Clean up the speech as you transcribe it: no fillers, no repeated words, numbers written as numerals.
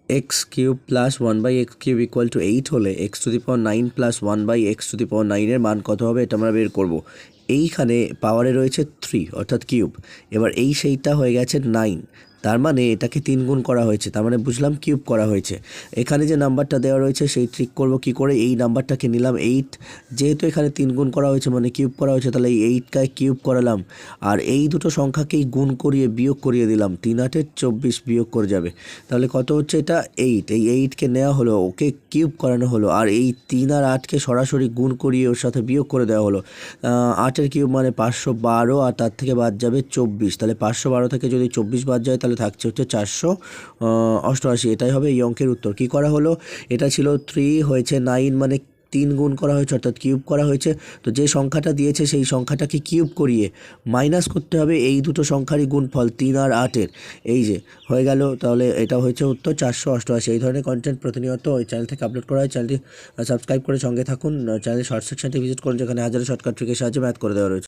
X cube plus 1/x cube equal to 8 হলে x to the power 9 plus 1/x to the power 9 এর মান কত হবে এটা আমরা বের করব। এইখানে পাওয়ারে রয়েছে 3 অর্থাৎ কিউব, এবার সেইটা হয়ে গেছে 9, তার মানে এটাকে 3 গুণ করা হয়েছে, তার মানে বুঝলাম কিউব করা হয়েছে। এখানে যে নাম্বারটা দেওয়া রয়েছে সেই ট্রিক করব কি করে, এই নাম্বারটাকে নিলাম 8, যেহেতু এখানে 3 গুণ করা হয়েছে মানে কিউব করা হয়েছে, তাহলে এই 8টাকে কিউব করালাম, আর এই দুটো সংখ্যাকেই গুণ করিয়ে বিয়োগ করিয়ে দিলাম, 3 8 24 বিয়োগ করে যাবে, তাহলে কত হচ্ছে এটা 8। এই 8কে নেওয়া হলো, ওকে কিউব করানো হলো, আর এই 3 আর 8কে সরাসরি গুণ করিয়ে ওর সাথে বিয়োগ করে দেওয়া হলো। 8-এর কিউব মানে 512, আর তার থেকে বাদ যাবে 24, তাহলে 512 থেকে যদি 24 বাদ যায় তাহলে থাকছে হচ্ছে 488। এটাই হবে এই অঙ্কের উত্তর। কি করা হলো, এটা ছিল 3 হয়েছে 9, মানে 3 গুণ করা হয়েছে অর্থাৎ কিউব করা হয়েছে। তো যে সংখ্যাটা দিয়েছে সেই সংখ্যাটাকে কিউব করিয়ে মাইনাস করতে হবে এই দুটো সংখ্যারই গুণফল 3 আর 8-এর, এই যে হয়ে গেল। তাহলে এটা হয়েছে উত্তর 488। এই ধরনের কন্টেন্ট প্রতিনিয়ত ওই চ্যানেল থেকে আপলোড করা হয়। চ্যানেলটি সাবস্ক্রাইব করে সঙ্গে থাকুন। চ্যানেলের শর্ট সেকশনটি ভিজিট করুন, যেখানে হাজারো শর্টকাট ট্রিকের সাহায্যে ম্যাথ করে দেওয়া রয়েছে।